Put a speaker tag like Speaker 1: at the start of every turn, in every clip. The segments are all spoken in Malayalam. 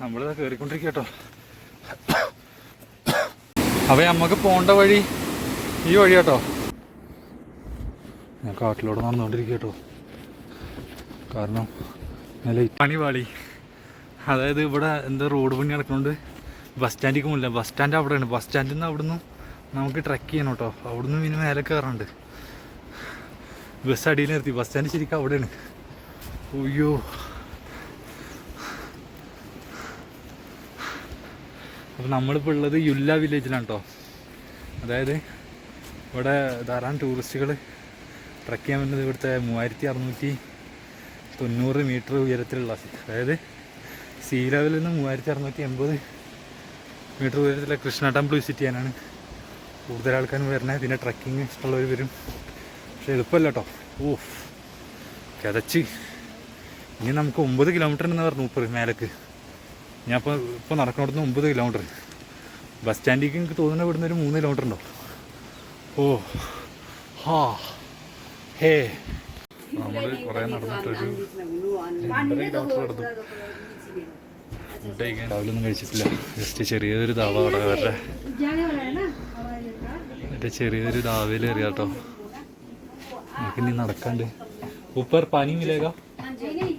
Speaker 1: നമ്മളിതാ കയറിക്കൊണ്ടിരിക്കട്ടോ. അപ്പോൾ നമുക്ക് പോകേണ്ട വഴി ഈ വഴി കേട്ടോ. ഞാൻ കാട്ടിലൂടെ നടന്നുകൊണ്ടിരിക്കട്ടോ. കാരണം പണി പാളി. അതായത് ഇവിടെ എന്താ റോഡ് പണി നടക്കുന്നുണ്ട്. ബസ് സ്റ്റാൻഡിലേക്ക് പോകില്ല. ബസ് സ്റ്റാൻഡ് അവിടെയാണ്. ബസ് സ്റ്റാൻഡിൽ നിന്ന് അവിടുന്ന് നമുക്ക് ട്രക്ക് ചെയ്യണം കേട്ടോ. അവിടുന്ന് പിന്നെ മേലെ കയറാനുണ്ട്. ബസ് അടിയിൽ നിർത്തി. ബസ് സ്റ്റാൻഡ് ശരിക്കും അവിടെയാണ്. അയ്യോ, അപ്പോൾ നമ്മളിപ്പോൾ ഉള്ളത് യുല്ല വില്ലേജിലാണ് കേട്ടോ. അതായത് ഇവിടെ ധാരാളം ടൂറിസ്റ്റുകൾ ട്രക്ക് ചെയ്യാൻ പറ്റുന്നത് ഇവിടുത്തെ 3690 മീറ്റർ ഉയരത്തിലുള്ള, അതായത് സീ ലെവലിൽ നിന്ന് 3680 മീറ്റർ ഉയരത്തിലുള്ള കൃഷ്ണ ടെമ്പിൾ വിസിറ്റ് ചെയ്യാനാണ് കൂടുതൽ ആൾക്കാരും വരുന്നത്. പിന്നെ ട്രക്കിങ് ഇഷ്ടമുള്ളവർ വരും. പക്ഷെ എളുപ്പമല്ല കേട്ടോ. ഓഫ് കിതച്ച്. ഇനി നമുക്ക് 9 കിലോമീറ്റർ എന്ന് പറഞ്ഞു മൂപ്പർ മേലേക്ക്. ഞാൻ ഇപ്പോൾ നടക്കുന്നിടത്ത് 9 കിലോമീറ്റർ. ബസ് സ്റ്റാൻഡിലേക്ക് എനിക്ക് തോന്നുന്ന ഇവിടുന്ന് ഒരു 3 കിലോമീറ്റർ ഉണ്ടോ. ഓ ഹാ ഹേ, നമ്മൾ കുറേ നടന്നിട്ടൊരു 2 കിലോമീറ്റർ നടന്നു. ഫുഡ് കഴിക്കാൻ രാവിലെ ഒന്നും കഴിച്ചിട്ടില്ല. ജസ്റ്റ് ചെറിയൊരു ദാവ അവിടെ അവരുടെ മറ്റേ ചെറിയൊരു ദാവയിൽ കയറിയ കേട്ടോ. നമുക്കിനി നടക്കാണ്ട്. ऊपर पानी मिलेगा?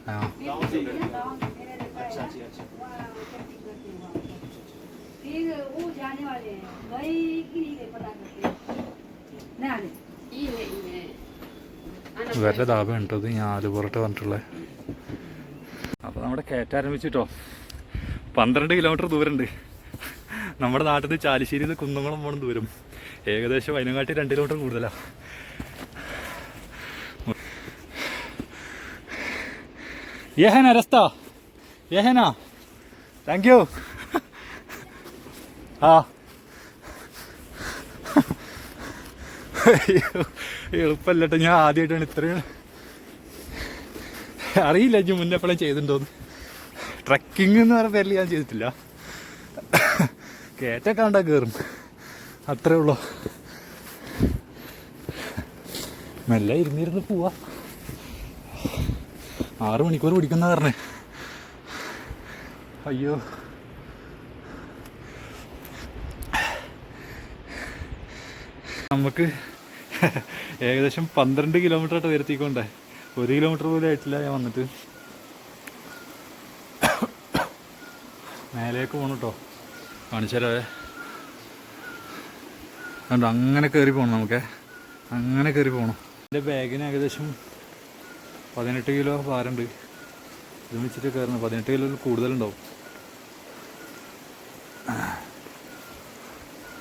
Speaker 1: हाँ. ഇവരുടെ ധാബ ഉണ്ടത്. ഞാൻ ആലുപുറത്ത് പറഞ്ഞിട്ടുള്ളത്. അപ്പോൾ നമ്മുടെ കയറ്റ ആരംഭിച്ചിട്ടോ. 12 കിലോമീറ്റർ ദൂരമുണ്ട്. നമ്മുടെ നാട്ടിൽ നിന്ന് ചാലിശ്ശേരിയിൽ നിന്ന് കുന്നംകുളം പോകണം ദൂരം. ഏകദേശം അതിനെക്കാട്ടി 2 കിലോമീറ്റർ കൂടുതലാണ്. ये है ना रास्ता, ये है ना. Thank you. हाँ, എളുപ്പമല്ല കേട്ടോ. ഞാൻ ആദ്യമായിട്ടാണ് ഇത്രയും, അറിയില്ല ഞാൻ മുന്നേ എപ്പോഴും ചെയ്തിട്ടുണ്ടോന്ന്. ട്രക്കിംഗ് എന്ന് പറഞ്ഞ പേരിൽ ഞാൻ ചെയ്തിട്ടില്ല. കയറ്റൊക്കെ കണ്ടാൽ കയറും, അത്രേ ഉള്ളൂ. മെല്ലെ ഇരുന്നിരുന്ന് പോവാ. 6 മണിക്കൂർ പിടിക്കുന്ന പറഞ്ഞേ. അയ്യോ, നമുക്ക് ഏകദേശം 12 കിലോമീറ്റർ ആയിട്ട് വരുത്തിക്കൊണ്ടേ. 1 കിലോമീറ്റർ പോലും ആയിട്ടില്ല ഞാൻ വന്നിട്ട്. മേലേക്ക് പോകണം കേട്ടോ. കാണിച്ചാലേ കണ്ടോ. അങ്ങനെ കയറി പോകണം. നമുക്ക് അങ്ങനെ കയറി പോകണം. എൻ്റെ ബാഗിന് ഏകദേശം 18 കിലോ ഭാരമുണ്ട്. ഇത് വെച്ചിട്ട് കയറുന്നത് 18 കിലോ കൂടുതലുണ്ടാവും.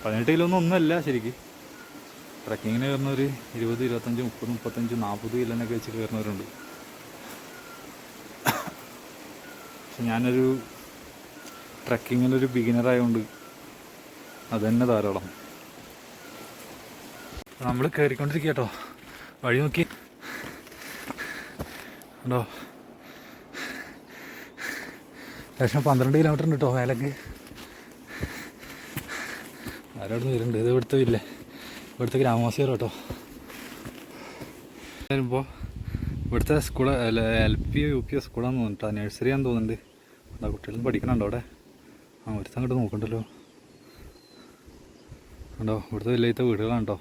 Speaker 1: 18 കിലോ ഒന്നുമല്ല ശരിക്കും. ട്രക്കിങ്ങിന് കയറുന്നവർ 20, 25, 30, 35, 40 കിലോനൊക്കെ വെച്ച് കയറുന്നവരുണ്ട്. പക്ഷെ ഞാനൊരു ട്രക്കിങ്ങിലൊരു ബിഗിനറായതുകൊണ്ട് അതുതന്നെ ധാരാളം. നമ്മൾ കയറിക്കൊണ്ടിരിക്കുക കേട്ടോ. വഴി നോക്കി ഉണ്ടോ. ഏകദേശം 12 കിലോമീറ്റർ ഉണ്ട് കേട്ടോ മേലേക്ക്. ആരോട് വരുന്നുണ്ട്. ഇത് ഇവിടുത്തെ ഇല്ലേ, ഇവിടുത്തെ ഗ്രാമവാസികൾ കേട്ടോ. വരുമ്പോൾ ഇവിടുത്തെ സ്കൂൾ LP UP സ്കൂളാന്ന് തോന്നിട്ടോ. നഴ്സറിയാന്ന് തോന്നുന്നുണ്ട്. എന്താ കുട്ടികളും പഠിക്കണുണ്ടോ അവിടെ. ഒരുത്തം അങ്ങോട്ട് നോക്കണ്ടല്ലോ. ഉണ്ടോ, ഇവിടുത്തെ വലിയത്തെ വീടുകളാണ് കേട്ടോ.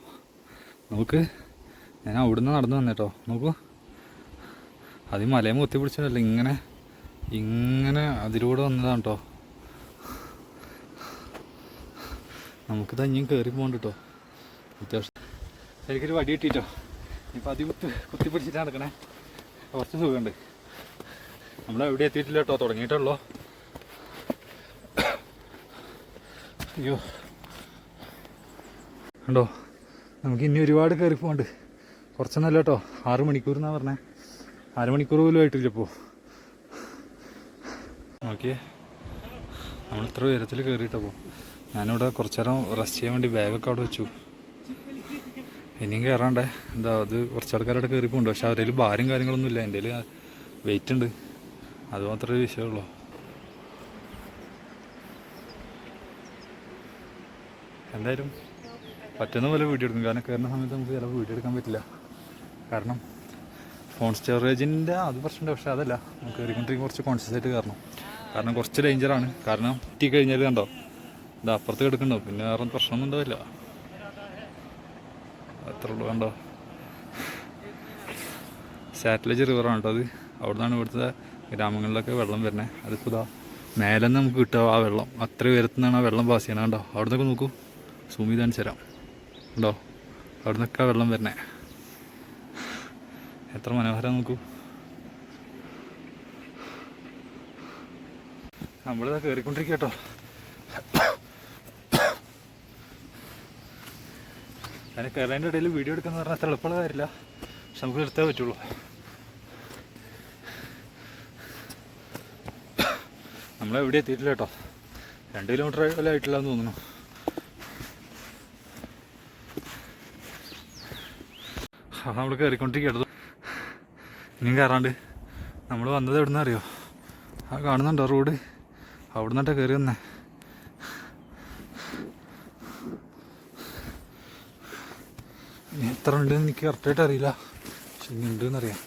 Speaker 1: നമുക്ക് ഞാൻ അവിടുന്ന് നടന്നു വന്നേട്ടോ. നോക്കൂ, അത് മലയും കുത്തി പിടിച്ചതല്ല, ഇങ്ങനെ അതിലൂടെ വന്നതാണ് കേട്ടോ. നമുക്കിത് ഇനിയും കയറി പോകണ്ട കേട്ടോ. അത്യാവശ്യം ശരിക്കൊരു വടി കിട്ടിയിട്ടോ. ഇപ്പം കുത്തി പിടിച്ചിട്ട് നടക്കണേ. കുറച്ച് സുഖമുണ്ട്. നമ്മളെവിടെ എത്തിയിട്ടില്ല കേട്ടോ. തുടങ്ങിയിട്ടുള്ളൂ. അയ്യോ ഉണ്ടോ. നമുക്ക് ഇനി ഒരുപാട് കയറി പോകണ്ട്. കുറച്ചൊന്നല്ല കേട്ടോ. 6 മണിക്കൂർ എന്നാണ് പറഞ്ഞത്. 1/2 മണിക്കൂർ പോലും ആയിട്ടില്ല ഇപ്പോൾ. നോക്കിയേ, നമ്മൾ ഇത്ര ഉയരത്തിൽ കയറിയിട്ടപ്പോൾ. ഞാനിവിടെ കുറച്ച് നേരം റെസ്റ്റ് ചെയ്യാൻ വേണ്ടി ബാഗൊക്കെ അവിടെ വെച്ചു. ഇനിയും കയറാണ്ടേ. എന്താ അത് കുറച്ച് ആൾക്കാരവിടെ കയറി പോകുന്നുണ്ട്. പക്ഷെ അവരുടെ കയ്യിൽ ഭാരം കാര്യങ്ങളൊന്നും ഇല്ല. എൻ്റെ കയ്യിൽ വെയിറ്റ് ഉണ്ട്. അതുമാത്രമേ വിഷയമുള്ളൂ. എന്തായാലും പറ്റുന്ന പോലെ വീഡിയോ എടുക്കും. കാരണം കയറുന്ന സമയത്ത് നമുക്ക് ചിലപ്പോൾ വീഡിയോ എടുക്കാൻ പറ്റില്ല. കാരണം ഫോൺ സ്റ്റോറേജിൻ്റെ അത് പ്രശ്നമുണ്ട്. പക്ഷേ അതല്ല, നമുക്ക് കയറിക്കൊണ്ടിരിക്കും കുറച്ച് കോൺഷ്യസ് ആയിട്ട് കയറണം. കാരണം കുറച്ച് ഡേഞ്ചറാണ്. കാരണം എത്തിക്കഴിഞ്ഞാൽ കണ്ടോ ഇത് അപ്പുറത്ത് കിടക്കണ്ടോ, പിന്നെ വേറെ പ്രശ്നമൊന്നും ഉണ്ടാവില്ല. അത്ര ഉള്ളൂ. കണ്ടോ സാറ്റലൈറ്റ് റിവറാണ് കേട്ടോ അത്. അവിടെ നിന്നാണ് ഇവിടുത്തെ ഗ്രാമങ്ങളിലൊക്കെ വെള്ളം വരുന്നത്. അതിപ്പോൾ ഇതാ മേലെ നിന്ന് നമുക്ക് കിട്ടുക ആ വെള്ളം, അത്ര ഉയരത്തുനിന്നാണ് ആ വെള്ളം പാസ് ചെയ്യണം. കണ്ടോ അവിടെ നിന്നൊക്കെ നോക്കൂ, സൂം ചെയ്ത് കാണിച്ചു തരാം. ഉണ്ടോ അവിടെ നിന്നൊക്കെ വെള്ളം വരണേ, എത്ര മനോഹരം നോക്കൂ. നമ്മളിതാ കയറിക്കൊണ്ടിരിക്കുക കേട്ടോ. അതിന് കയറേൻ്റെ ഇടയിൽ വീഡിയോ എടുക്കാന്ന് പറഞ്ഞാൽ അത്ര എളുപ്പമുള്ള കാര്യമില്ല, പക്ഷെ നമുക്ക് എടുത്തേ പറ്റുള്ളൂ. നമ്മളെവിടെ എത്തിയിട്ടില്ല കേട്ടോ, 2 കിലോമീറ്റർ വല്ല ആയിട്ടില്ല എന്ന് തോന്നുന്നു. നമ്മൾ കയറിക്കൊണ്ടിരിക്കുക. ഇനിയും കയറാണ്ട്. നമ്മൾ വന്നത് എവിടെ നിന്ന് അറിയോ, ആ കാണുന്നുണ്ടോ റോഡ്, അവിടെ നിന്നിട്ടാണ് കയറി വന്നേ. ഇനി എത്ര ഉണ്ടെന്ന് എനിക്ക് കറക്റ്റായിട്ട് അറിയില്ല, പക്ഷെ ഇനി ഉണ്ടെന്നറിയാം.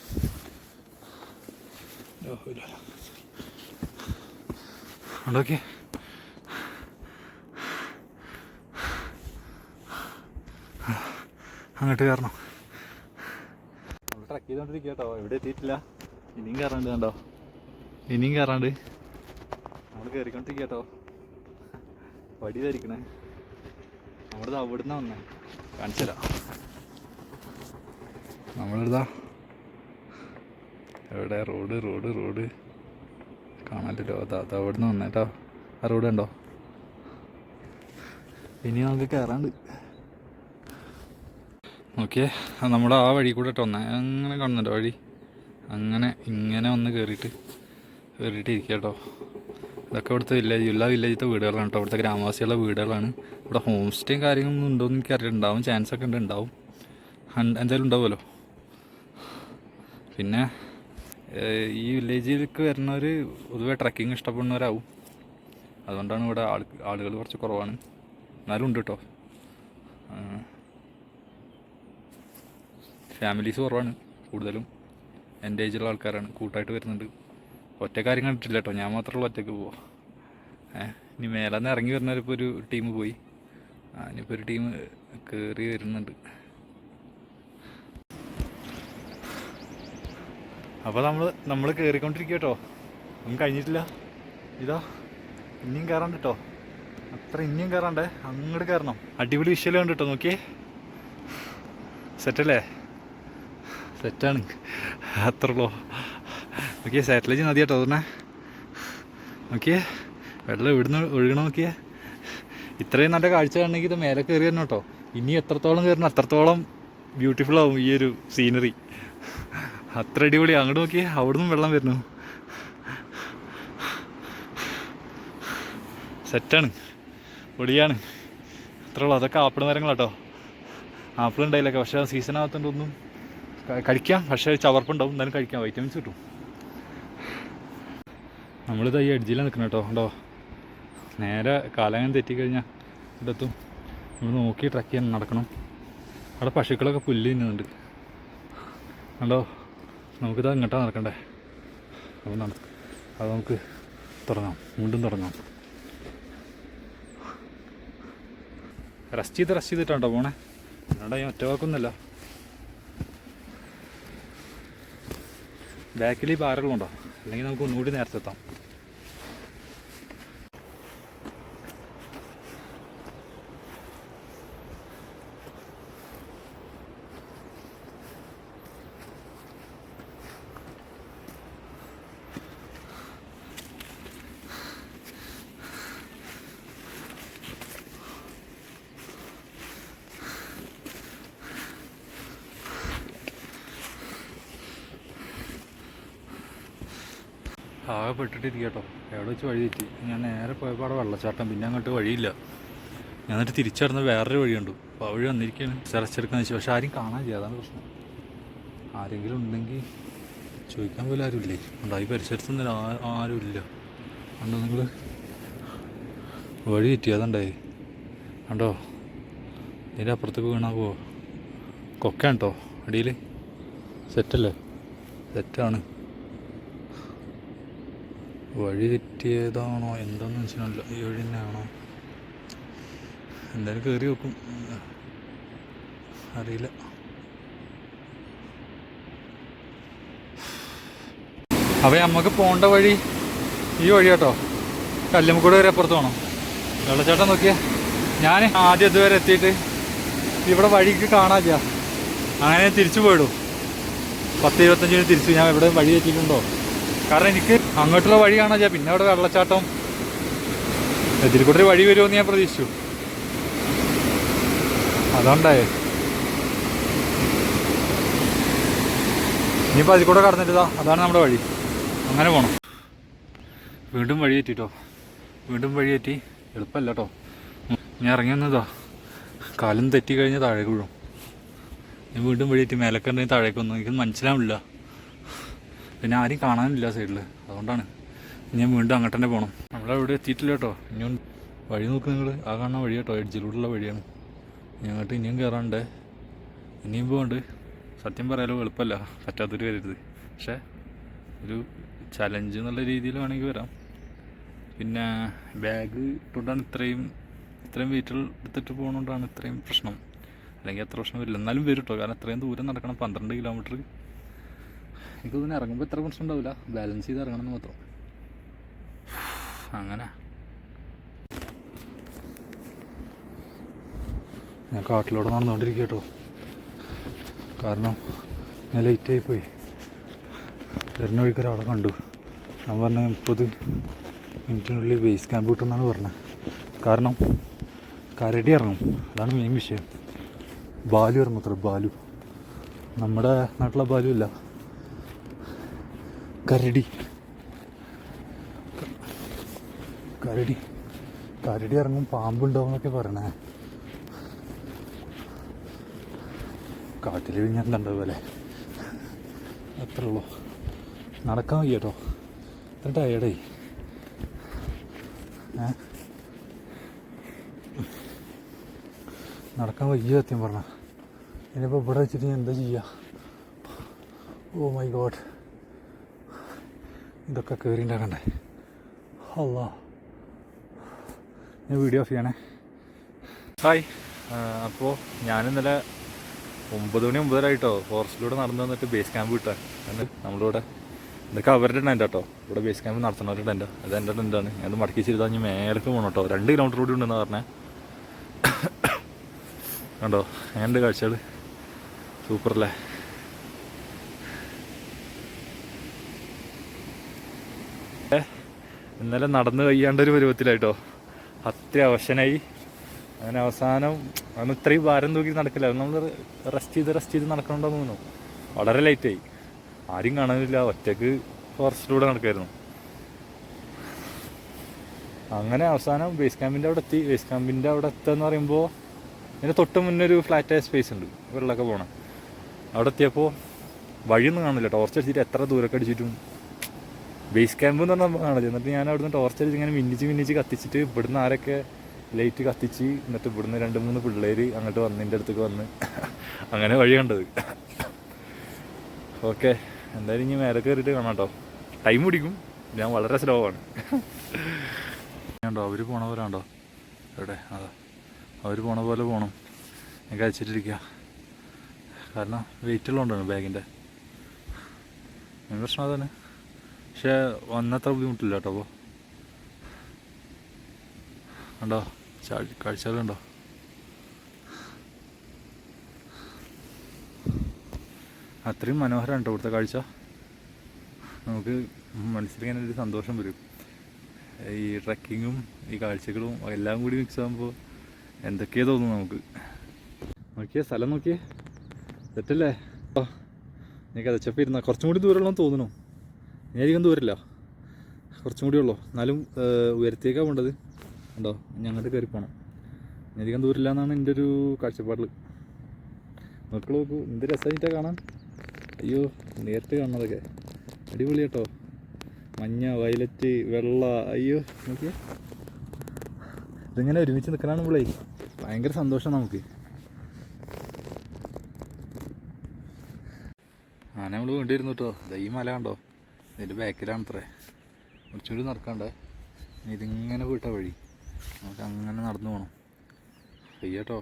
Speaker 1: ഉണ്ടോക്കെ അങ്ങോട്ട് കയറണം. നമ്മൾ ട്രക്ക് ചെയ്തോണ്ടിരിക്കുക കേട്ടോ, എവിടെ എത്തിയിട്ടില്ല. ഇനിയും കയറാണ്ട്. കണ്ടോ ഇനിയും കയറാണ്ട്. നമ്മൾ കയറിക്കൊണ്ടിരിക്കുക കേട്ടോ. വടി ധരിക്കണേ. നമ്മളിത് അവിടുന്ന് വന്നേ, കാണിച്ചല്ല. നമ്മളിതാ എവിടെ റോഡ് കാണാനില്ലല്ലോ. അത് അവിടുന്ന് വന്നേ കേട്ടോ, ആ റോഡ് കണ്ടോ. ഇനി നമുക്ക് കയറാണ്ട്. ഓക്കെ, നമ്മുടെ ആ വഴി കൂടെ ഇട്ട് വന്നേ, അങ്ങനെ കാണുന്നുണ്ടോ വഴി, അങ്ങനെ ഇങ്ങനെ വന്ന് കയറിയിട്ട് ഇരിക്കുക കേട്ടോ. ഇതൊക്കെ ഇവിടുത്തെ എല്ലാ വില്ലേജിലത്തെ വീടുകളാണ് കേട്ടോ, ഇവിടുത്തെ ഗ്രാമവാസികളുടെ വീടുകളാണ്. ഇവിടെ ഹോം സ്റ്റേയും കാര്യങ്ങളൊന്നും ഉണ്ടോയെന്ന് എനിക്കറിയാം. ഉണ്ടാവും, ചാൻസൊക്കെ ഉണ്ടാവും, എന്തായാലും ഉണ്ടാവുമല്ലോ. പിന്നെ ഈ വില്ലേജിലേക്ക് വരുന്നവർ പൊതുവെ ട്രക്കിങ് ഇഷ്ടപ്പെടുന്നവരാവും, അതുകൊണ്ടാണ് ഇവിടെ ആളുകൾ കുറച്ച് കുറവാണ്. എന്നാലും ഉണ്ട് കേട്ടോ, ഫാമിലീസ് കുറവാണ്, കൂടുതലും എൻ്റെ ഏജിലുള്ള ആൾക്കാരാണ് കൂട്ടായിട്ട് വരുന്നുണ്ട്. ഒറ്റ കാര്യം കണ്ടിട്ടില്ല കേട്ടോ, ഞാൻ മാത്രമുള്ള ഒറ്റയ്ക്ക് പോവാം. ഇനി മേലെന്ന് ഇറങ്ങി വരുന്നവരിപ്പോൾ ഒരു ടീം പോയി, ഇനിയിപ്പോൾ ഒരു ടീം കയറി വരുന്നുണ്ട്. അപ്പോൾ നമ്മൾ കയറിക്കൊണ്ടിരിക്കുക കേട്ടോ, ഒന്നും കഴിഞ്ഞിട്ടില്ല. ഇതാ ഇനിയും കയറാണ്ട് കേട്ടോ, അത്ര ഇനിയും കയറാണ്ടേ, അങ്ങോട്ട് കയറണം. അടിപൊളി വിഷ്വൽ കണ്ടു കേട്ടോ, നോക്കിയേ. സെറ്റല്ലേ, സെറ്റാണ്, അത്ര ഉള്ളൂ. നോക്കിയേ സാറ്റലൈറ്റ് നദി കേട്ടോ പറഞ്ഞേ. നോക്കിയേ വെള്ളം ഇവിടുന്ന് ഒഴുകണം. നോക്കിയേ ഇത്രയും നല്ല കാഴ്ച കാണണമെങ്കിൽ ഇത് മേലെ കയറി തന്നെ കേട്ടോ. ഇനി എത്രത്തോളം കയറണം അത്രത്തോളം ബ്യൂട്ടിഫുൾ ആവും ഈ ഒരു സീനറി, അത്ര അടിപൊളിയാണ്. അങ്ങോട്ട് നോക്കിയേ, അവിടുന്ന് വെള്ളം വരുന്നു. സെറ്റാണ്, പൊളിയാണ്, അത്ര ഉള്ളൂ. അതൊക്കെ ആപ്പിൾ മരങ്ങളാട്ടോ. ആപ്പിൾ ഉണ്ടായില്ലൊക്കെ, പക്ഷേ സീസണാകത്തുകൊണ്ടൊന്നും കഴിക്കാം, പക്ഷേ ചവർപ്പുണ്ടാവും, എന്നാലും കഴിക്കാം, വൈറ്റമിൻസ് കിട്ടും. നമ്മളിത് ഈ എഡ്ജിലാണ് നിൽക്കണം കേട്ടോ. ഉണ്ടോ നേരെ കാലങ്ങനെ തെറ്റിക്കഴിഞ്ഞാൽ ഇവിടെത്തും. നമ്മൾ നോക്കി ട്രക്ക് ചെയ്യാൻ നടക്കണം. അവിടെ പശുക്കളൊക്കെ പുല്ല് തിന്നുന്നുണ്ട് കണ്ടോ. നമുക്കിത് ഇങ്ങോട്ടാണ് നടക്കണ്ടേ, അപ്പോൾ അത് നമുക്ക് തുടങ്ങാം, വീണ്ടും തുടങ്ങാം. റെസ്റ്റ് ചെയ്തിട്ടാണ്ടോ പോണേ, എന്നോട് ഞാൻ ഒറ്റ വാക്കൊന്നുമല്ല. ബാക്കിൽ ഈ ബാരകളുണ്ടോ, അല്ലെങ്കിൽ നമുക്ക് ഒന്നുകൂടി നേരത്തെ എത്താം. ആകെ പെട്ടിട്ടിരിക്കുക കേട്ടോ, എവിടെ വെച്ച് വഴി തെറ്റി. ഞാൻ നേരെ പോയപ്പോൾ അവിടെ വെള്ളച്ചാട്ടം, പിന്നെ അങ്ങോട്ട് വഴിയില്ല. ഞാൻ എന്നിട്ട് തിരിച്ചടന്ന് വേറൊരു വഴിയുണ്ട്, അപ്പോൾ ആ വഴി വന്നിരിക്കുകയാണ്. സെറച്ചെടുക്കാന്ന് വെച്ചു, പക്ഷെ ആരും കാണാൻ ചെയ്യാം, അതാണ് പ്രശ്നം. ആരെങ്കിലും ഉണ്ടെങ്കിൽ ചോദിക്കാൻ പോലും ആരുമില്ലേ, ഉണ്ടായി പരിസരത്തൊന്നും ആരുമില്ല. കണ്ടോ നിങ്ങൾ, വഴി തെറ്റി, അതുണ്ടായി കണ്ടോ. ഇതിൻ്റെ അപ്പുറത്തേക്ക് വീണാൽ പോവോ, കൊക്കയാണ് കേട്ടോ അടിയിൽ. സെറ്റല്ലേ, സെറ്റാണ്. വഴി തെറ്റിയതാണോ എന്താണെന്ന് മനസ്സിലാവില്ല. ഈ വഴി തന്നെയാണോ? എന്തായാലും കയറി വെക്കും, അറിയില്ല. അപ്പോൾ നമുക്ക് പോകേണ്ട വഴി ഈ വഴി കേട്ടോ. കല്ലുമ്മക്കൂട് വരെ അപ്പുറത്ത് പോകണം. വെള്ളച്ചാട്ടം നോക്കിയാൽ ഞാൻ ആദ്യം ഇതുവരെ എത്തിയിട്ട് ഇവിടെ വഴിക്ക് കാണാനില്ല. അങ്ങനെ തിരിച്ചു പോയിടും. 10-25 തിരിച്ചു. ഞാൻ ഇവിടെ വഴി തെറ്റിയിട്ടുണ്ടോ? കാരണം എനിക്ക് അങ്ങോട്ടുള്ള വഴി കാണാനില്ല. പിന്നെ അവിടെ വെള്ളച്ചാട്ടം, ഇതിൽ കൂടെ ഒരു വഴി വരുമെന്ന് ഞാൻ പ്രതീക്ഷിച്ചു. അതുകൊണ്ടായേ ഇനിയിപ്പോൾ അതിൽ കൂടെ കടന്നിട്ടതാ. അതാണ് നമ്മുടെ വഴി. അങ്ങനെ പോകണം. വീണ്ടും വഴി തെറ്റിട്ടോ. വീണ്ടും വഴി തെറ്റി. എളുപ്പമല്ല കേട്ടോ. ഞാൻ ഇറങ്ങി വന്നതാ. കാലം തെറ്റി കഴിഞ്ഞ് താഴേക്ക് വീഴും. ഞാൻ വീണ്ടും വഴി തെറ്റി മേലക്കുണ്ടെങ്കിൽ താഴേക്കൊന്നും എനിക്ക് മനസ്സിലാവില്ല. പിന്നെ ആരും കാണാനില്ല സൈഡിൽ. അതുകൊണ്ടാണ് ഞാൻ വീണ്ടും അങ്ങോട്ട് തന്നെ പോകണം. നമ്മളവിടെ എത്തിയിട്ടില്ല കേട്ടോ. ഇനിയും വഴി നോക്ക് നിങ്ങൾ. ആ കാണുന്ന വഴി കേട്ടോ, എഡ്ജിലൂടെയുള്ള വഴിയാണ്. ഞങ്ങോട്ട് ഇനിയും കയറാണ്ട്, ഇനിയും പോകണ്ട്. സത്യം പറയാലോ എളുപ്പമല്ല, പറ്റാത്തൊരു വരരുത്. പക്ഷേ ഒരു ചലഞ്ച് എന്നുള്ള രീതിയിൽ വേണമെങ്കിൽ വരാം. പിന്നെ ബാഗ് ഇട്ടുകൊണ്ടാണ് ഇത്രയും വെയിറ്റുകൾ എടുത്തിട്ട് പോകുന്നതുകൊണ്ടാണ് ഇത്രയും പ്രശ്നം. അല്ലെങ്കിൽ അത്ര പ്രശ്നം വരില്ല. എന്നാലും വരും കേട്ടോ. കാരണം അത്രയും ദൂരം നടക്കണം, 12 കിലോമീറ്റർ. എനിക്കൊന്നും ഇറങ്ങുമ്പോൾ ഇത്ര പ്രശ്നം ഉണ്ടാവില്ല, ബാലൻസ് ചെയ്ത് ഇറങ്ങണം എന്ന് മാത്രം. അങ്ങനെ ഞാൻ കാട്ടിലൂടെ നടന്നുകൊണ്ടിരിക്കുക കേട്ടോ. കാരണം ഞാൻ ലേറ്റായി പോയി. വരുന്ന വഴിക്കൊരാളെ കണ്ടു. ഞാൻ പറഞ്ഞ 30 മിനിറ്റിനുള്ളിൽ ബേസ് ക്യാമ്പ് കിട്ടുമെന്നാണ് പറഞ്ഞത്. കാരണം കരടി ഇറങ്ങും, അതാണ് മെയിൻ വിഷയം. ബാലു ഇറങ്ങും അത്ര. ബാലു നമ്മുടെ നാട്ടിലെ ബാലു അല്ല, കരടി. കരടി ഇറങ്ങും, പാമ്പുണ്ടാവും എന്നൊക്കെ പറയണേ. കാട്ടിൽ കഴിഞ്ഞാൽ എന്താണ്ടാവും പോലെ. അത്രേ ഉള്ളൂ. നടക്കാൻ വയ്യ കേട്ടോ. ഇത്ര ടയേർഡായി. നടക്കാൻ വയ്യ സത്യം പറഞ്ഞ. ഇനിയിപ്പോൾ ഇവിടെ വെച്ചിട്ട് ഞാൻ എന്താ ചെയ്യുക? ഓ മൈ ഗോഡ്, ഇതൊക്കെ കയറി ഉണ്ടാക്കണ്ടേ. അല്ലാ, ഞാൻ വീഡിയോ ഓഫ് ചെയ്യണേ. ഹായ്. അപ്പോൾ ഞാനിന്നലെ 9 മണി 9:30 ആയിട്ടോ ഫോറസ്റ്റിലൂടെ നടന്നു വന്നിട്ട് ബേസ് ക്യാമ്പ് കിട്ടാൻ. നമ്മളിവിടെ ഇതൊക്കെ അവരുടെ ടെൻ്റ് കേട്ടോ. ഇവിടെ ബേസ് ക്യാമ്പ് നടത്തുന്നവരുടെ ടെൻ്റ്. അത് എൻ്റെ ടെൻ്റാണ്. ഞാൻ മടക്കി ചെയ്താൽ ഞാൻ മേലേക്ക് പോകണം കേട്ടോ. 2 കിലോമീറ്റർ കൂടി ഉണ്ടെന്ന് പറഞ്ഞേ. കണ്ടോ എൻ്റെ കാഴ്ചകൾ സൂപ്പറല്ലേ. ഇന്നലെ നടന്ന് കഴിയാണ്ടൊരു പരുവത്തിലായിട്ടോ. അത്യാവശ്യനായി. അങ്ങനെ അവസാനം അന്ന് ഇത്രയും ഭാരം തൂക്കി നടക്കില്ല. നമ്മൾ റെസ്റ്റ് ചെയ്ത് നടക്കണമെന്ന് തോന്നുന്നു. വളരെ ലേറ്റായി. ആരും കാണാനില്ല. ഒറ്റയ്ക്ക് ഫോറസ്റ്റിലൂടെ നടക്കുമായിരുന്നു. അങ്ങനെ അവസാനം ബേസ് ക്യാമ്പിൻ്റെ അവിടെ എത്തി. ബേസ് ക്യാമ്പിൻ്റെ അവിടെ എത്തുകയെന്ന് പറയുമ്പോൾ ഇതിന് തൊട്ട് മുന്നേ ഒരു ഫ്ലാറ്റായ സ്പേസ് ഉണ്ട്, വെള്ളമൊക്കെ പോകണം. അവിടെ എത്തിയപ്പോൾ വഴിയൊന്നും കാണില്ല. ടോർച്ച് അടിച്ചിട്ട് എത്ര ദൂരമൊക്കെ അടിച്ചിട്ടും ബേസ് ക്യാമ്പ് എന്ന് പറഞ്ഞാൽ കാണില്ല. എന്നിട്ട് ഞാൻ അവിടുന്ന് ടോർച്ച് അടിച്ച് ഇങ്ങനെ മിന്നിച്ച് കത്തിച്ചിട്ട് ഇവിടുന്ന് ആരൊക്കെ ലൈറ്റ് കത്തിച്ച്, എന്നിട്ട് ഇവിടുന്ന് 2-3 പിള്ളേർ അങ്ങോട്ട് വന്ന് എൻ്റെ അടുത്തേക്ക് വന്ന് അങ്ങനെ വഴി കണ്ടത്. ഓക്കെ, എന്തായാലും ഇനി മേലെ കയറിയിട്ട് കാണാം കേട്ടോ. ടൈം പിടിക്കും, ഞാൻ വളരെ സ്ലോ ആണ്. ഉണ്ടോ അവർ പോണ പോലെ ഉണ്ടോ എവിടെ? അതാ അവർ പോണ പോലെ പോകണം. ഞാൻ കഴിച്ചിട്ടിരിക്കുക. കാരണം വെയിറ്റുള്ളതുകൊണ്ടാണ് ബാഗിൻ്റെ പ്രശ്നം. അതാണ്. പക്ഷേ വന്നത്ര ബുദ്ധിമുട്ടില്ല കേട്ടോ. അപ്പോൾ ഉണ്ടോ കാഴ്ചകളുണ്ടോ? അത്രയും മനോഹരമാണ് കേട്ടോ ഇവിടുത്തെ കാഴ്ച. നമുക്ക് മനസ്സിലിങ്ങനെ ഒരു സന്തോഷം വരും. ഈ ട്രക്കിങ്ങും ഈ കാഴ്ചകളും എല്ലാം കൂടി മിക്സ് ആകുമ്പോൾ എന്തൊക്കെയോ തോന്നും നമുക്ക്. നോക്കിയേ സ്ഥലം, നോക്കിയേ, തെറ്റല്ലേ? നീ കഥച്ചപ്പം ഇരുന്നാൽ കുറച്ചും കൂടി ദൂരമുള്ളതെന്ന് തോന്നുന്നു. ഇനി അധികം ദൂരമില്ല, കുറച്ചും കൂടി ഉള്ളൂ. എന്നാലും ഉയരത്തേക്കാണ് വേണ്ടത്. ഉണ്ടോ? ഇനി അങ്ങോട്ട് കയറി പോകണം. ഇനി അധികം ദൂരമില്ല എന്നാണ് എൻ്റെ ഒരു കാഴ്ചപ്പാടിൽ. നോക്കൂ, എന്ത് രസമായിട്ടാണ് കാണാൻ. അയ്യോ, നേരിട്ട് കാണുന്നതൊക്കെ അടിപൊളി കേട്ടോ. മഞ്ഞ, വയലറ്റ്, വെള്ള. അയ്യോ നോക്കിയേ, ഇതിങ്ങനെ ഒരുമിച്ച് നിൽക്കലാണ് നമ്മളേ. ഭയങ്കര സന്തോഷം നമുക്ക്. ആന നമ്മൾ വേണ്ടിയിരുന്നു കേട്ടോ. ഈ മല കണ്ടോ, ഇതിൻ്റെ ബാക്കിലാണ് അത്രേ. കുറച്ചുകൂടി നടക്കണ്ടേ. ഇതിങ്ങനെ പോയിട്ടാ വഴി. നമുക്ക് അങ്ങനെ നടന്നു പോകണം. പെയ്യട്ടോ.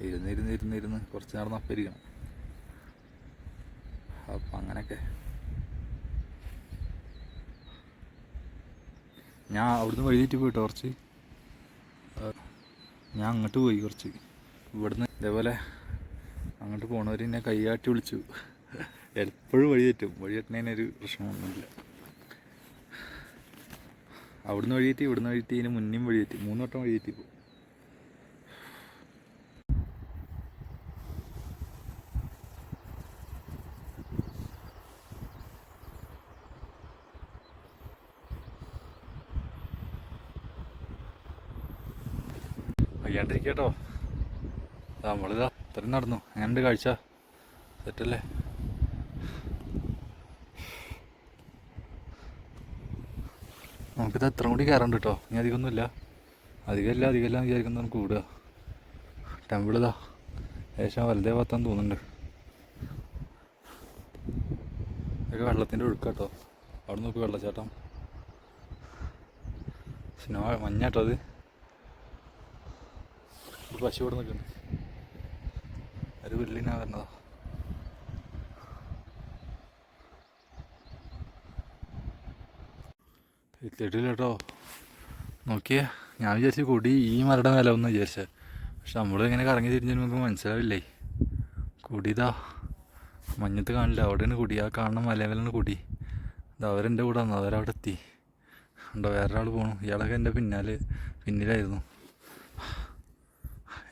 Speaker 1: ഇരുന്ന് കുറച്ച് നേരം നപ്പരിക്കണം. അപ്പം അങ്ങനെയൊക്കെ ഞാൻ അവിടുന്ന് വഴി തെറ്റി പോയിട്ടോ കുറച്ച്. ഞാൻ അങ്ങോട്ട് പോയി കുറച്ച്. ഇവിടുന്ന് ഇതേപോലെ അങ്ങോട്ട് പോണവർ എന്നെ കൈകാട്ടി വിളിച്ചു. എപ്പോഴും വഴി തെറ്റും. വഴി തെറ്റുന്നതിനൊരു പ്രശ്നമൊന്നുമില്ല. അവിടുന്ന് വഴി തെറ്റി, ഇവിടുന്ന് വഴി തെറ്റി, ഇതിന് മുന്നേയും വഴി തെറ്റി. 3 വട്ടം വഴി തെറ്റിപ്പോൾ. വയ്യാണ്ടിരിക്കട്ടോ. നമ്മളിതാ ഇത്രയും നടന്നു. എങ്ങനെയുണ്ട് കാഴ്ച? സെറ്റല്ലേ? നമുക്കിത് എത്ര കൂടി കയറണ്ട് കേട്ടോ. ഇനി അധികമൊന്നുമില്ല. അധികമല്ല വിചാരിക്കുന്നത് നമുക്ക് കൂടുക. ടെമ്പിൾ ഇതാ ഏകദേശം വലുതേ ഭാഗത്താന്ന് തോന്നുന്നുണ്ട്. ഇതൊക്കെ വെള്ളത്തിൻ്റെ ഒഴുക്കാട്ടോ. അവിടെ നോക്ക് വെള്ളച്ചാട്ടം. സ്നോ മഞ്ഞാട്ടോ അത്. പശു ഇവിടെ നിൽക്കുന്നുണ്ട്. ഒരു വില്ലിനാ വരണതാ. എത്തിയിട്ടില്ല കേട്ടോ. നോക്കിയേ, ഞാൻ വിചാരിച്ചു കൊടി ഈ മരയുടെ മേലെ ഒന്ന് വിചാരിച്ചത്. പക്ഷെ നമ്മളിങ്ങനെ കറങ്ങി തിരിഞ്ഞ് നമുക്ക് മനസ്സിലാവില്ലേ. കൊടി ഇതാ മഞ്ഞത്ത് കാണില്ല. അവിടെയാണ് കൊടി. ആ കാണുന്ന മലമേലാണ് കൊടി. ഇത് അവരെൻ്റെ കൂടെ വന്നു. അവരവിടെ എത്തി. ഉണ്ടോ വേറൊരാൾ പോകണം. ഇയാളൊക്കെ എൻ്റെ പിന്നിലായിരുന്നു.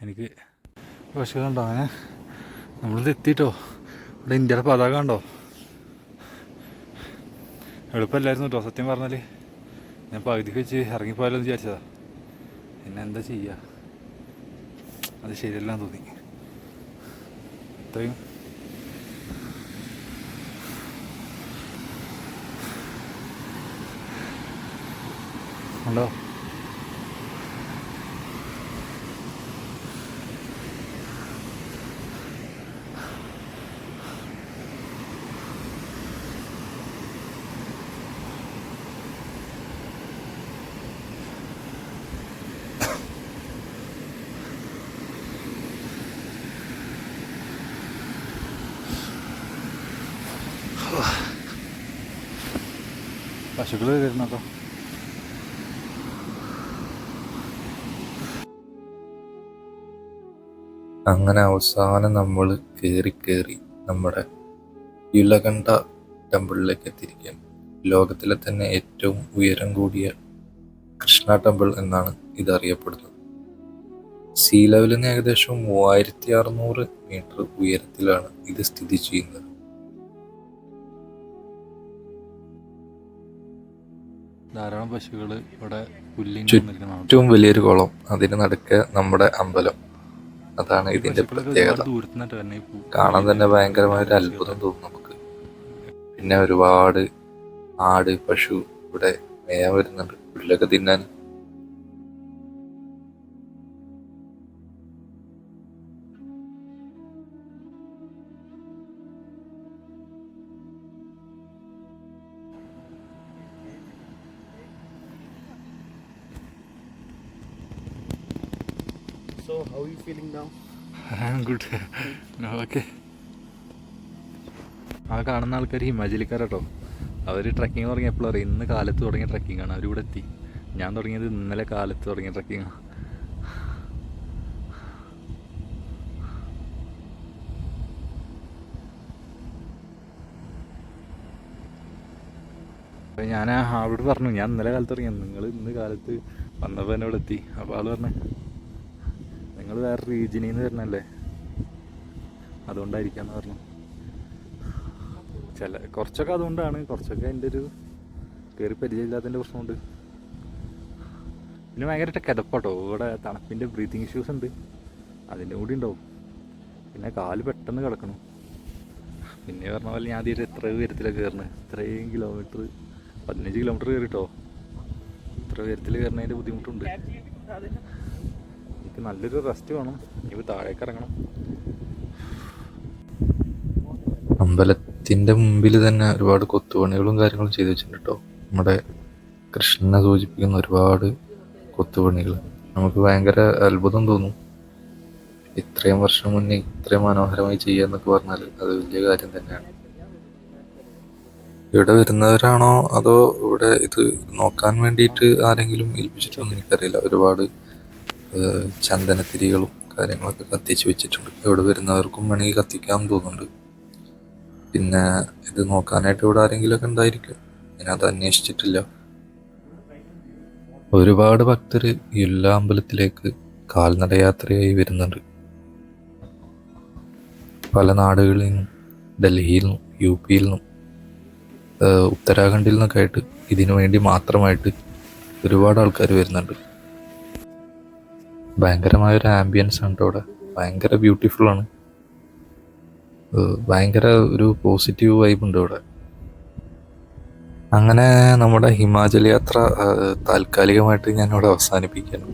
Speaker 1: എനിക്ക് പക്ഷേ കണ്ടോ അങ്ങനെ നമ്മളിത് എത്തിയിട്ടോ. ഇവിടെ ഇന്ത്യയുടെ പതാക കണ്ടോ. എളുപ്പമല്ലായിരുന്നു കേട്ടോ സത്യം പറഞ്ഞാൽ. ഞാൻ പകുതിക്ക് വെച്ച് ഇറങ്ങിപ്പോയാലോ എന്ന് വിചാരിച്ചതാ. പിന്നെ എന്താ ചെയ്യുക, അത് ശരിയല്ലാന്ന് തോന്നി. ഇത്രയും ഉണ്ടോ. പശുക്കൾ വരുന്നോ.
Speaker 2: അങ്ങനെ അവസാനം നമ്മൾ കയറി നമ്മുടെ യുലകണ്ഠ ടെമ്പിളിലേക്ക് എത്തിയിരിക്കുകയാണ്. ലോകത്തിലെ തന്നെ ഏറ്റവും ഉയരം കൂടിയ കൃഷ്ണ ടെമ്പിൾ എന്നാണ് ഇത് അറിയപ്പെടുന്നത്. സീ ലെവലിൽ നിന്ന് ഏകദേശം 3600 മീറ്റർ ഉയരത്തിലാണ് ഇത് സ്ഥിതി ചെയ്യുന്നത്.
Speaker 1: ധാരാളം പശുക്കൾ ഇവിടെ
Speaker 2: ചുറ്റും വലിയൊരു കുളം, അതിന് നടുക്ക് നമ്മുടെ അമ്പലം. അതാണ് ഇതിന്റെ പ്രത്യേകത. കാണാൻ തന്നെ ഭയങ്കരമായൊരു അത്ഭുതം തോന്നും നമുക്ക്. പിന്നെ ഒരുപാട് ആട് പശു ഇവിടെ മേയാൻ വരുന്നുണ്ട്, പുല്ലൊക്കെ തിന്നാൻ.
Speaker 3: So, how are you feeling now?
Speaker 1: I'm good. Okay. ആ കാണുന്ന ആൾക്കാർ ഹിമാചലിക്കാരാട്ടോ. അവർ ട്രക്കിങ് തുടങ്ങിയപ്പോൾ അറിയാം. ഇന്ന് കാലത്ത് തുടങ്ങിയ ട്രക്കിങ്ങാണ്. അവരിവിടെ എത്തി. ഞാൻ തുടങ്ങിയത് ഇന്നലെ കാലത്ത് തുടങ്ങിയ ട്രക്കിങ്ങാണ്. അപ്പോൾ ഞാൻ ആളോട് പറഞ്ഞു, ഞാൻ ഇന്നലെ കാലത്ത് തുടങ്ങിയത്, നിങ്ങൾ ഇന്ന് കാലത്ത് വന്നപ്പോൾ എന്നെ ഇവിടെ എത്തി. അപ്പോൾ ആൾ പറഞ്ഞു, നിങ്ങൾ വേറെ റീജിയനിൽ നിന്ന് വരുന്നല്ലേ, അതുകൊണ്ടായിരിക്കാമെന്ന് പറഞ്ഞു. കുറച്ചൊക്കെ അതുകൊണ്ടാണ്, കുറച്ചൊക്കെ എൻ്റെ ഒരു കയറി പരിചയമില്ലാത്തതിൻ്റെ പ്രശ്നമുണ്ട്. പിന്നെ ഭയങ്കരമായിട്ട് കിടപ്പാട്ടോ. ഇവിടെ തണുപ്പിൻ്റെ ബ്രീത്തിങ് ഇഷ്യൂസ് ഉണ്ട്, അതിൻ്റെ കൂടി ഉണ്ടാവും. പിന്നെ കാല് പെട്ടെന്ന് കിടക്കണം. പിന്നെ പറഞ്ഞ പോലെ ഞാൻ ആദ്യമായിട്ട് എത്ര ഉയരത്തിലാണ് കയറുന്നത്. ഇത്രയും കിലോമീറ്റർ, 15 കിലോമീറ്റർ കയറിട്ടോ. ഇത്ര ഉയരത്തിൽ കയറുന്നതിൻ്റെ ബുദ്ധിമുട്ടുണ്ട്. എനിക്ക് നല്ലൊരു റെസ്റ്റ് വേണം. ഇനി താഴേക്ക് ഇറങ്ങണം.
Speaker 2: അമ്പലത്തിന്റെ മുമ്പിൽ തന്നെ ഒരുപാട് കൊത്തുപണികളും കാര്യങ്ങളും ചെയ്തു വെച്ചിട്ടുണ്ട് കേട്ടോ. നമ്മുടെ കൃഷ്ണനെ സൂചിപ്പിക്കുന്ന ഒരുപാട് കൊത്തുപണികൾ. നമുക്ക് ഭയങ്കര അത്ഭുതം തോന്നും. ഇത്രയും വർഷം മുന്നേ ഇത്രയും മനോഹരമായി ചെയ്യാന്നൊക്കെ പറഞ്ഞാൽ അത് വലിയ കാര്യം തന്നെയാണ്. ഇവിടെ വരുന്നവരാണോ അതോ ഇവിടെ ഇത് നോക്കാൻ വേണ്ടിയിട്ട് ആരെങ്കിലും ഏൽപ്പിച്ചിട്ടൊന്നും എനിക്കറിയില്ല. ഒരുപാട് ചന്ദനത്തിരികളും കാര്യങ്ങളൊക്കെ കത്തിച്ച് വെച്ചിട്ടുണ്ട്. ഇവിടെ വരുന്നവർക്കും വേണമെങ്കിൽ കത്തിക്കാൻ തോന്നുന്നുണ്ട്. പിന്നെ ഇത് നോക്കാനായിട്ട് ഇവിടെ ആരെങ്കിലുമൊക്കെ ഉണ്ടായിരിക്കും. ഞാനത് അന്വേഷിച്ചിട്ടില്ല. ഒരുപാട് ഭക്തർ എല്ലാ അമ്പലത്തിലേക്ക് കാൽനടയാത്രയായി വരുന്നുണ്ട്. പല നാടുകളിൽ നിന്നും, ഡൽഹിയിൽ നിന്നും, UP-യിൽ നിന്നും, ഉത്തരാഖണ്ഡിൽ നിന്നൊക്കെ ആയിട്ട് ഇതിനു വേണ്ടി മാത്രമായിട്ട് ഒരുപാട് ആൾക്കാർ വരുന്നുണ്ട്. ഭയങ്കരമായൊരു ആംബിയൻസ് ആണ് അവിടെ. ഭയങ്കര ബ്യൂട്ടിഫുള്ളാണ്. ഭയങ്കര ഒരു പോസിറ്റീവ് വൈബ് ഉണ്ട് ഇവിടെ. അങ്ങനെ നമ്മുടെ ഹിമാചൽ യാത്ര താൽക്കാലികമായിട്ട് ഞാനിവിടെ അവസാനിപ്പിക്കുകയാണ്.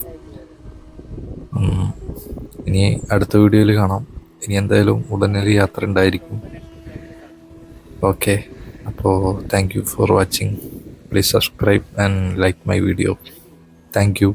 Speaker 2: ഇനി അടുത്ത വീഡിയോയിൽ കാണാം. ഇനി എന്തായാലും ഉടനടി യാത്ര ഉണ്ടായിരിക്കും. ഓക്കെ, അപ്പോൾ thank you for watching. Please subscribe and like my video. Thank you.